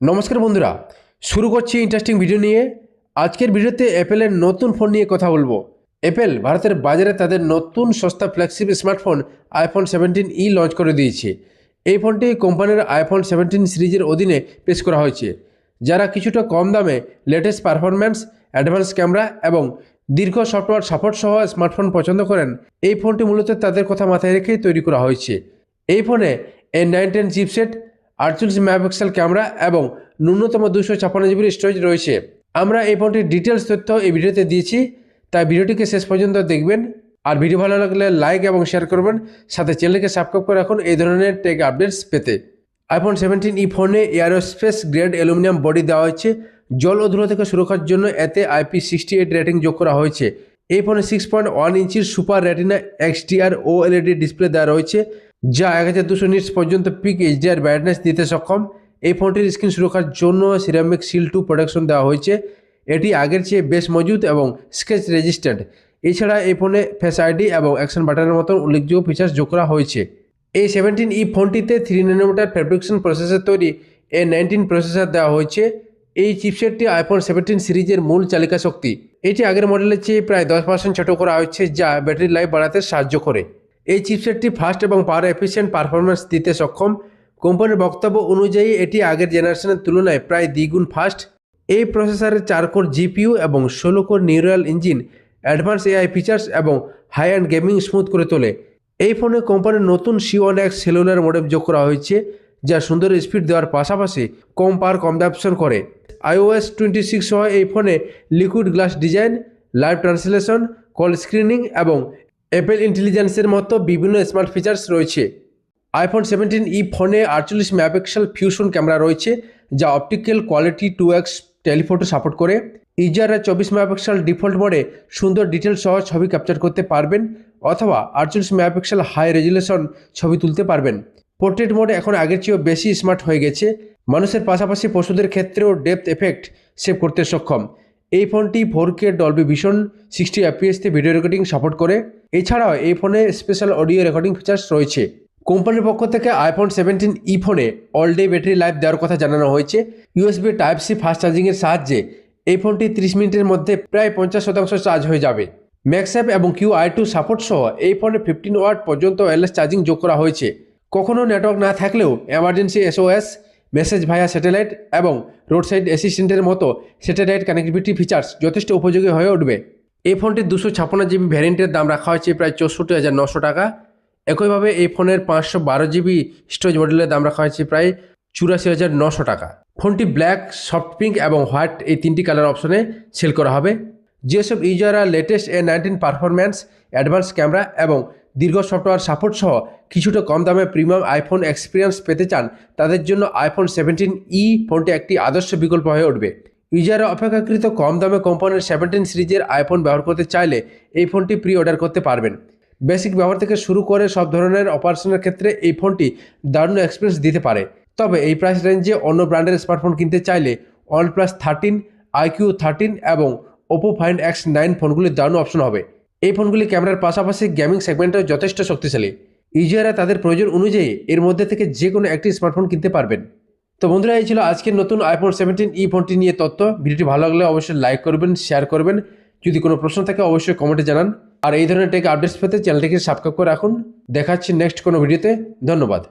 নমস্কার বন্ধুরা, শুরু করছি ইন্টারেস্টিং ভিডিও নিয়ে। আজকের ভিডিওতে অ্যাপেলের নতুন ফোন নিয়ে কথা বলবো। অ্যাপেল ভারতের বাজারে তাদের নতুন সস্তা ফ্ল্যাগশিপ স্মার্টফোন আইফোন 17 লঞ্চ করে দিয়েছে। এই ফোনটি কোম্পানির আইফোন 17 সিরিজের অধীনে পেশ করা হয়েছে। যারা কিছুটা কম দামে লেটেস্ট পারফরম্যান্স, অ্যাডভান্স ক্যামেরা এবং দীর্ঘ সফটওয়্যার সাপোর্ট সহ স্মার্টফোন পছন্দ করেন, এই ফোনটি মূলত তাদের কথা মাথায় রেখেই তৈরি করা হয়েছে। এই ফোনে A910 চিপসেট, 48 মেগাপিক্সেল ক্যামেরা এবং ন্যূনতম 256 জিবির স্টোরেজ রয়েছে। আমরা এই ফোনটির ডিটেলস তথ্য এই ভিডিওতে দিয়েছি, তাই ভিডিওটিকে শেষ পর্যন্ত দেখবেন। আর ভিডিও ভালো লাগলে লাইক এবং শেয়ার করবেন, সাথে চ্যানেলকে সাবস্ক্রাইব করে রাখুন এই ধরনের টেক আপডেটস পেতে। আইফোন 17 ফোনে এয়ারোস্পেস গ্রেড অ্যালুমিনিয়াম বডি দেওয়া হয়েছে। জল ও ধুলো থেকে সুরক্ষার জন্য এতে IP68 রেটিং যোগ করা হয়েছে। এই ফোনে 6.1 ইঞ্চির super retina XDR OLED display দেওয়া রয়েছে, যা 1200 নিটস পর্যন্ত পিক HDR ব্রাইটনেস দিতে সক্ষম। এই ফোনটির স্ক্রিন সুরক্ষার জন্য সিরামিক সিল 2 প্রোটেকশন দেওয়া হয়েছে। এটি আগের চেয়ে বেশ মজবুত এবং স্ক্র্যাচ রেজিস্ট্যান্ট। এছাড়া এই ফোনে ফেস আইডি এবং অ্যাকশন বাটনের মতো উল্লেখযোগ্য ফিচার্স যোগ করা হয়েছে। এই 17 ফোনটিতে 3 ন্যানোমিটার ফ্যাব্রিকেশন প্রসেসর তৈরি A19 প্রসেসর দেওয়া হয়েছে। এই চিপসেটটি আইফোন 17 সিরিজের মূল চালিকা শক্তি। এটি আগের মডেলের চেয়ে প্রায় 10% ছোট করা হয়েছে, যা ব্যাটারি লাইফ বাড়াতে সাহায্য করে। এই চিপসেটটি ফাস্ট এবং পাওয়ার এফিশিয়েন্ট পারফরম্যান্স দিতে সক্ষম। কোম্পানির বক্তব্য অনুযায়ী এটি আগের জেনারেশনের তুলনায় প্রায় দ্বিগুণ ফাস্ট। এই প্রসেসরের 4 কোর জিপিইউ এবং 16 core neural engine advance AI features এবং হাই অ্যান্ড গেমিং স্মুথ করে তোলে। এই ফোনে কোম্পানির নতুন C1X সেলুলার মডেম যোগ করা হয়েছে, যা সুন্দর স্পিড দেওয়ার পাশাপাশি কম পাওয়ার কনজাম্পশন করে। iOS 26 সহ এই ফোনে liquid glass design, live translation, call screening এবং অ্যাপেল ইন্টেলিজেন্সের মতো বিভিন্ন স্মার্ট ফিচার্স রয়েছে। আইফোন 17 ফোনে 48 মেগাপিক্সেল ফিউশন ক্যামেরা রয়েছে, যা optical quality 2x telephoto support করে। ইউজাররা 24 মেগাপিক্সেল ডিফল্ট মোডে সুন্দর ডিটেল সহ ছবি ক্যাপচার করতে পারবেন, অথবা 48 মেগাপিক্সেল হাই রেজুলেশন ছবি তুলতে পারবেন। পোর্ট্রেট মোড এখন আগের চেয়েও বেশি স্মার্ট হয়ে গেছে। মানুষের পাশাপাশি পশুদের ক্ষেত্রেও ডেপথ এফেক্ট সেভ করতে সক্ষম। এই ফোনটি 4K Dolby vision 60 FPS video recording support করে। এছাড়াও এই ফোনে স্পেশাল অডিও রেকর্ডিং ফিচার্স রয়েছে। কোম্পানির পক্ষ থেকে আইফোন 17 ফোনে অল ডে ব্যাটারি লাইফ দেওয়ার কথা জানানো হয়েছে। USB Type-C ফাস্ট চার্জিংয়ের সাহায্যে এই ফোনটি 30 মিনিটের মধ্যে প্রায় 50% চার্জ হয়ে যাবে। ম্যাক্সঅ্যাপ এবং QI2 সাপোর্ট সহ এই ফোনে 15 ওয়াট পর্যন্ত ওয়্যারলেস চার্জিং যোগ করা হয়েছে। কখনও নেটওয়ার্ক না থাকলেও এমার্জেন্সি SOS, মেসেজ ভায়া স্যাটেলাইট এবং রোড সাইড অ্যাসিস্ট্যান্টের মতো স্যাটেলাইট কানেক্টিভিটি ফিচার্স যথেষ্ট উপযোগী হয়ে উঠবে। এই ফোনটির 256 জিবি ভ্যারিয়েন্টের দাম রাখা হয়েছে প্রায় 64,900 টাকা। একইভাবে এই ফোনের 512 জিবি স্টোরেজ মডেলের দাম রাখা হয়েছে প্রায় 84,900 টাকা। ফোনটি ব্ল্যাক, সফট পিঙ্ক এবং হোয়াইট এই 3টি কালার অপশনে সেল করা হবে। যেসব ইউজাররা latest A19 performance, advance camera এবং দীর্ঘ সফটওয়্যার সাপোর্ট সহ কিছুটা কম দামে প্রিমিয়াম আইফোন এক্সপিরিয়েন্স পেতে চান, তাদের জন্য আইফোন 17 ফোনটি একটি আদর্শ বিকল্প হয়ে উঠবে। ইউজাররা অপেক্ষাকৃত কম দামে কোম্পানির 17 সিরিজের আইফোন ব্যবহার করতে চাইলে এই ফোনটি প্রি অর্ডার করতে পারবেন। বেসিক ব্যবহার থেকে শুরু করে সব ধরনের অপারেশনের ক্ষেত্রে এই ফোনটি দারুণ এক্সপিরিয়েন্স দিতে পারে। তবে এই প্রাইস রেঞ্জে অন্য ব্র্যান্ডের স্মার্টফোন কিনতে চাইলে OnePlus 13, iQOO 13 এবং Oppo Find X9 ফোনগুলি দারুণ অপশন হবে। এই ফোনগুলি ক্যামেরার পাশাপাশি গেমিং সেগমেন্টেও যথেষ্ট শক্তিশালী। ইউজাররা তাদের প্রয়োজন অনুযায়ী এর মধ্যে থেকে যে কোনো একটি স্মার্টফোন কিনতে পারবেন। তো বন্ধুরা, এই ছিল আজকের নতুন আইফোন 17 ফোনটি নিয়ে তথ্য। ভিডিওটি ভালো লাগলে অবশ্যই লাইক করবেন, শেয়ার করবেন। যদি কোনো প্রশ্ন থাকে অবশ্যই কমেন্টে জানান। আর এই ধরনের টেক আপডেটস পেতে চ্যানেলটিকে সাবস্ক্রাইব করে রাখুন। দেখাচ্ছি নেক্সট কোনো ভিডিওতে। ধন্যবাদ।